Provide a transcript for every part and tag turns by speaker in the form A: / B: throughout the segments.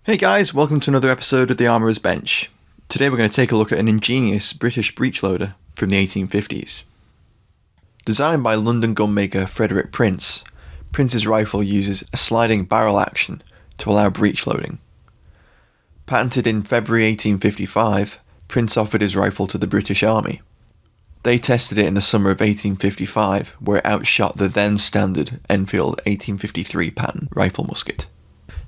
A: Hey guys, welcome to another episode of The Armourer's Bench. Today we're going to take a look at an ingenious British breechloader from the 1850s. Designed by London gunmaker Frederic Prince, Prince's rifle uses a sliding barrel action to allow breechloading. Patented in February 1855, Prince offered his rifle to the British Army. They tested it in the summer of 1855, where it outshot the then standard Enfield 1853 pattern rifle musket.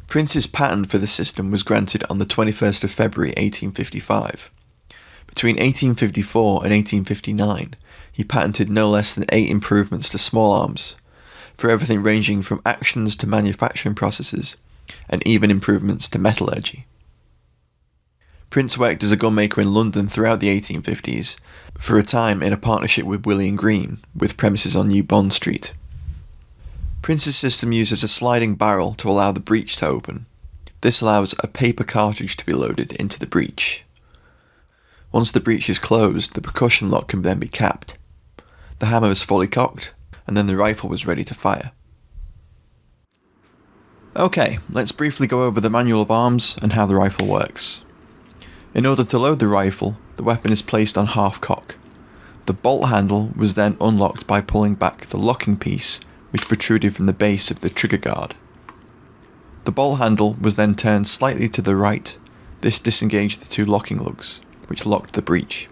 A: Prince's patent for the system was granted on the 21st of February 1855. Between 1854 and 1859, he patented no less than 8 improvements to small arms, for everything ranging from actions to manufacturing processes, and even improvements to metallurgy. Prince worked as a gunmaker in London throughout the 1850s, for a time in a partnership with William Green, with premises on New Bond Street. Prince's system uses a sliding barrel to allow the breech to open. This allows a paper cartridge to be loaded into the breech. Once the breech is closed, the percussion lock can then be capped. The hammer is fully cocked, and then the rifle was ready to fire. Okay, let's briefly go over the manual of arms and how the rifle works. In order to load the rifle, the weapon is placed on half cock. The bolt handle was then unlocked by pulling back the locking piece which protruded from the base of the trigger guard. The bolt handle was then turned slightly to the right. This disengaged the 2 locking lugs, which locked the breech.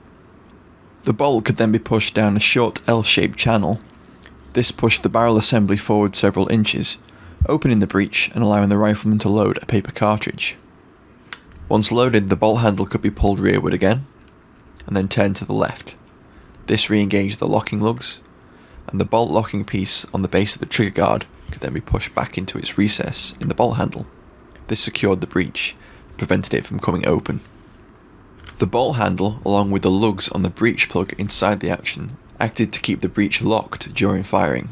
A: The bolt could then be pushed down a short L-shaped channel. This pushed the barrel assembly forward several inches, opening the breech and allowing the rifleman to load a paper cartridge. Once loaded, the bolt handle could be pulled rearward again, and then turned to the left. This re-engaged the locking lugs, and the bolt locking piece on the base of the trigger guard could then be pushed back into its recess in the bolt handle. This secured the breech and prevented it from coming open. The bolt handle, along with the lugs on the breech plug inside the action, acted to keep the breech locked during firing.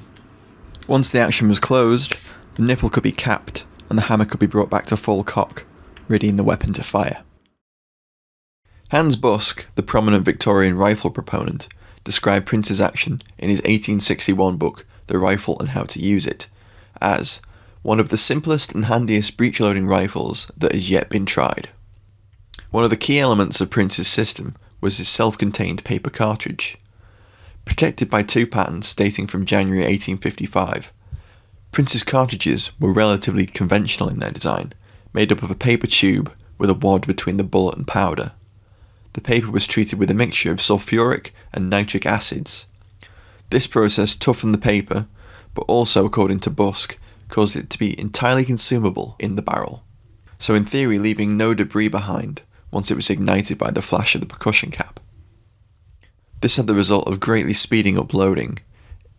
A: Once the action was closed, the nipple could be capped and the hammer could be brought back to full cock, readying the weapon to fire. Hans Busk, the prominent Victorian rifle proponent, described Prince's action in his 1861 book, The Rifle and How to Use It, as one of the simplest and handiest breech-loading rifles that has yet been tried. One of the key elements of Prince's system was his self-contained paper cartridge. Protected by 2 patents dating from January 1855, Prince's cartridges were relatively conventional in their design, made up of a paper tube with a wad between the bullet and powder. The paper was treated with a mixture of sulfuric and nitric acids. This process toughened the paper, but also, according to Busk, caused it to be entirely consumable in the barrel, so in theory leaving no debris behind once it was ignited by the flash of the percussion cap. This had the result of greatly speeding up loading,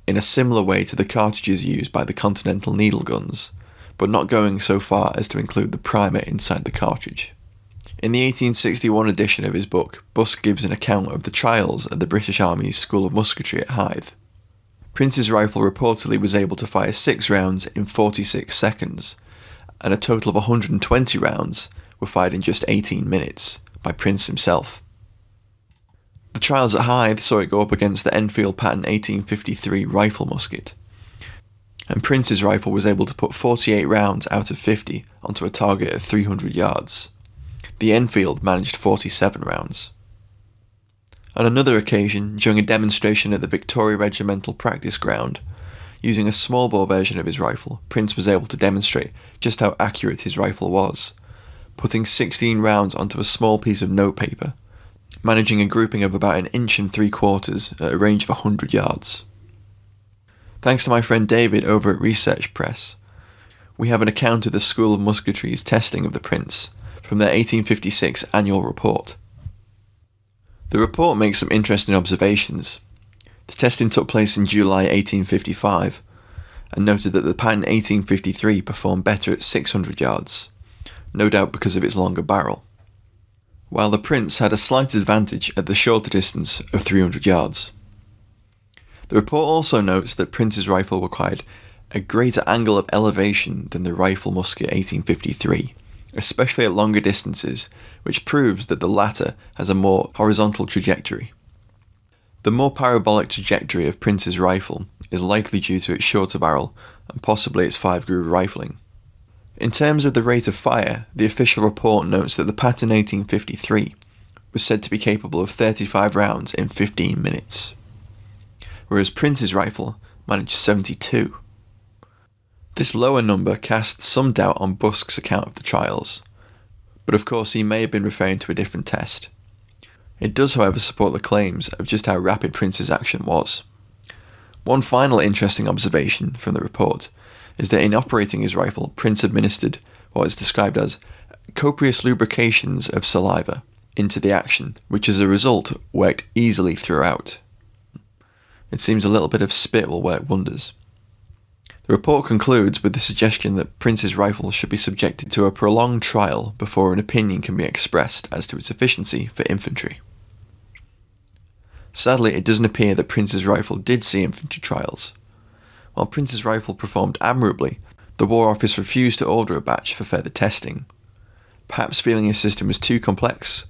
A: in a similar way to the cartridges used by the Continental needle guns, but not going so far as to include the primer inside the cartridge. In the 1861 edition of his book, Busk gives an account of the trials at the British Army's School of Musketry at Hythe. Prince's rifle reportedly was able to fire 6 rounds in 46 seconds, and a total of 120 rounds were fired in just 18 minutes, by Prince himself. The trials at Hythe saw it go up against the Enfield pattern 1853 rifle musket, and Prince's rifle was able to put 48 rounds out of 50 onto a target of 300 yards. The Enfield managed 47 rounds. On another occasion, during a demonstration at the Victoria Regimental Practice Ground, using a small bore version of his rifle, Prince was able to demonstrate just how accurate his rifle was, putting 16 rounds onto a small piece of notepaper, managing a grouping of about 1 3/4 inches at a range of 100 yards. Thanks to my friend David over at Research Press, we have an account of the School of Musketry's testing of the Prince from their 1856 annual report. The report makes some interesting observations. The testing took place in July 1855 and noted that the pattern 1853 performed better at 600 yards, no doubt because of its longer barrel, while the Prince had a slight advantage at the shorter distance of 300 yards. The report also notes that Prince's rifle required a greater angle of elevation than the rifle musket 1853, especially at longer distances, which proves that the latter has a more horizontal trajectory. The more parabolic trajectory of Prince's rifle is likely due to its shorter barrel and possibly its 5-groove rifling. In terms of the rate of fire, the official report notes that the Patton 1853 was said to be capable of 35 rounds in 15 minutes, whereas Prince's rifle managed 72. This lower number casts some doubt on Busk's account of the trials, but of course he may have been referring to a different test. It does, however, support the claims of just how rapid Prince's action was. One final interesting observation from the report is that in operating his rifle, Prince administered what is described as copious lubrications of saliva into the action, which as a result worked easily throughout. It seems a little bit of spit will work wonders. The report concludes with the suggestion that Prince's rifle should be subjected to a prolonged trial before an opinion can be expressed as to its efficiency for infantry. Sadly, it doesn't appear that Prince's rifle did see infantry trials. While Prince's rifle performed admirably, the War Office refused to order a batch for further testing, perhaps feeling his system was too complex,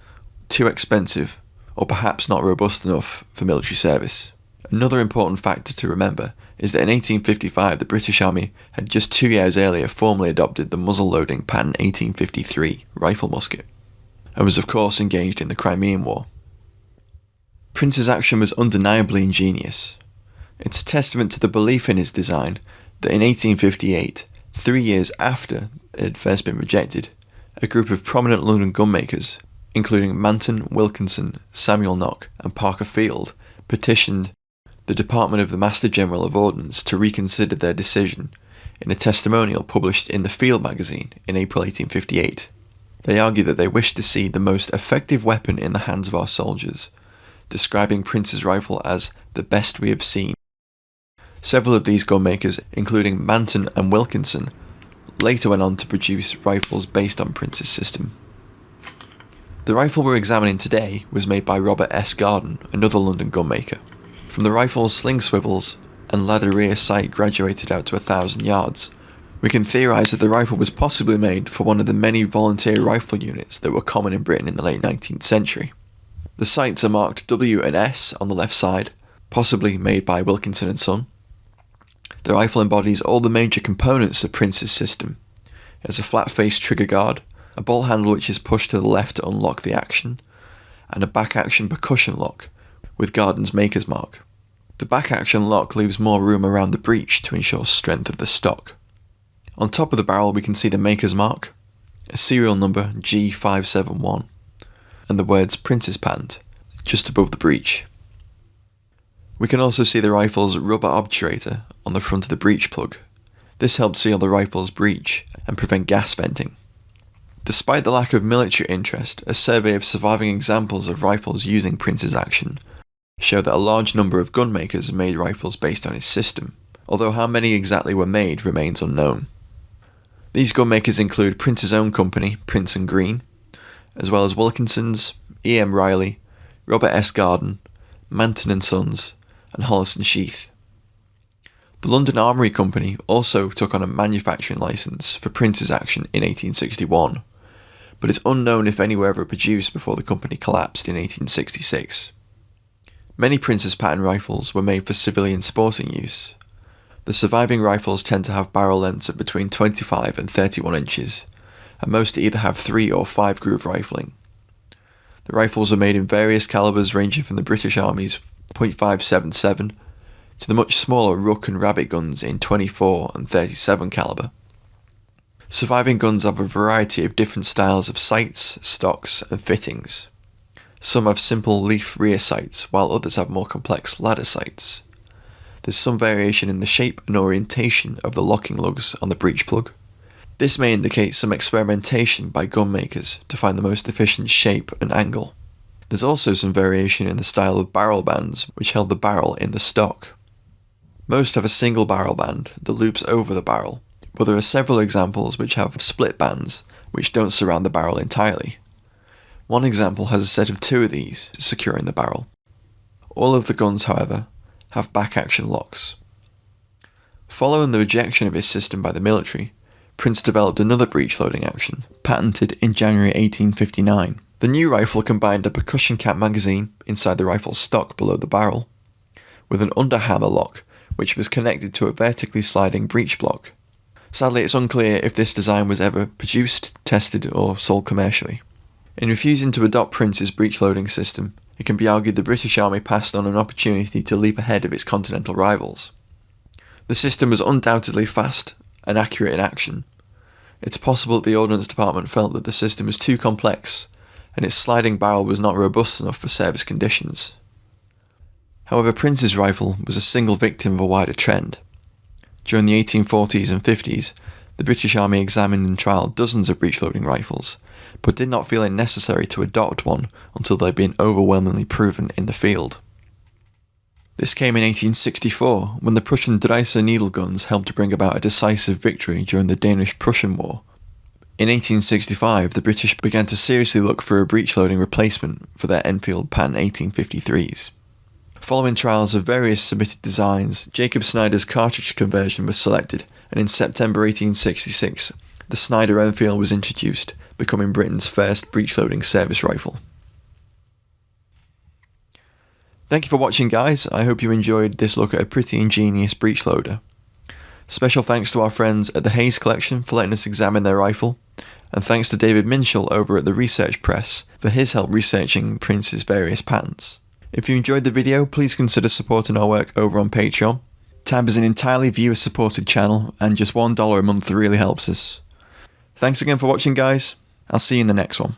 A: too expensive, or perhaps not robust enough for military service. Another important factor to remember is that in 1855 the British Army had just 2 years earlier formally adopted the muzzle-loading Patton 1853 rifle musket, and was of course engaged in the Crimean War. Prince's action was undeniably ingenious. It's a testament to the belief in his design that in 1858, 3 years after it had first been rejected, a group of prominent London gunmakers, including Manton, Wilkinson, Samuel Nock and Parker Field, petitioned the Department of the Master General of Ordnance to reconsider their decision in a testimonial published in the Field magazine in April 1858. They argue that they wished to see the most effective weapon in the hands of our soldiers, describing Prince's rifle as the best we have seen. Several of these gunmakers, including Manton and Wilkinson, later went on to produce rifles based on Prince's system. The rifle we're examining today was made by Robert S. Garden, another London gunmaker. From the rifle's sling swivels and ladder rear sight graduated out to 1,000 yards, we can theorise that the rifle was possibly made for one of the many volunteer rifle units that were common in Britain in the late 19th century. The sights are marked W and S on the left side, possibly made by Wilkinson and Son. The rifle embodies all the major components of Prince's system. It has a flat-faced trigger guard, a bolt handle which is pushed to the left to unlock the action, and a back-action percussion lock, with Garden's maker's mark. The back-action lock leaves more room around the breech to ensure strength of the stock. On top of the barrel we can see the maker's mark, a serial number G571, and the words Prince's Patent, just above the breech. We can also see the rifle's rubber obturator on the front of the breech plug. This helps seal the rifle's breech and prevent gas venting. Despite the lack of military interest, a survey of surviving examples of rifles using Prince's action show that a large number of gunmakers made rifles based on his system, although how many exactly were made remains unknown. These gunmakers include Prince's own company, Prince and Green, as well as Wilkinson's, E. M. Riley, Robert S. Garden, Manton and Sons, and Hollis and Sheath. The London Armoury Company also took on a manufacturing licence for Prince's action in 1861, but it's unknown if any were ever produced before the company collapsed in 1866. Many Prince's pattern rifles were made for civilian sporting use. The surviving rifles tend to have barrel lengths of between 25 and 31 inches, and most either have 3 or 5 groove rifling. The rifles are made in various calibers ranging from the British Army's .577 to the much smaller Rook and Rabbit guns in 24 and 37 caliber. Surviving guns have a variety of different styles of sights, stocks and fittings. Some have simple leaf rear sights, while others have more complex ladder sights. There's some variation in the shape and orientation of the locking lugs on the breech plug. This may indicate some experimentation by gun makers to find the most efficient shape and angle. There's also some variation in the style of barrel bands which held the barrel in the stock. Most have a single barrel band that loops over the barrel, but there are several examples which have split bands which don't surround the barrel entirely. One example has a set of 2 of these securing the barrel. All of the guns, however, have back-action locks. Following the rejection of his system by the military, Prince developed another breech-loading action, patented in January 1859. The new rifle combined a percussion cap magazine inside the rifle's stock below the barrel, with an underhammer lock which was connected to a vertically sliding breech block. Sadly, it's unclear if this design was ever produced, tested, or sold commercially. In refusing to adopt Prince's breech-loading system, it can be argued the British Army passed on an opportunity to leap ahead of its continental rivals. The system was undoubtedly fast and accurate in action. It's possible that the Ordnance Department felt that the system was too complex, and its sliding barrel was not robust enough for service conditions. However, Prince's rifle was a single victim of a wider trend. During the 1840s and 50s, the British Army examined and trialled dozens of breech-loading rifles, but did not feel it necessary to adopt one until they'd been overwhelmingly proven in the field. This came in 1864, when the Prussian Dreiser needle guns helped to bring about a decisive victory during the Danish-Prussian War. In 1865, the British began to seriously look for a breech-loading replacement for their Enfield Pan 1853s. Following trials of various submitted designs, Jacob Snyder's cartridge conversion was selected, and in September 1866, the Snyder Enfield was introduced, becoming Britain's first breech-loading service rifle. Thank you for watching, guys. I hope you enjoyed this look at a pretty ingenious breech loader. Special thanks to our friends at the Hayes Collection for letting us examine their rifle, and thanks to David Minshall over at the Research Press for his help researching Prince's various patents. If you enjoyed the video, please consider supporting our work over on Patreon. Tab is an entirely viewer-supported channel, and just $1 a month really helps us. Thanks again for watching, guys. I'll see you in the next one.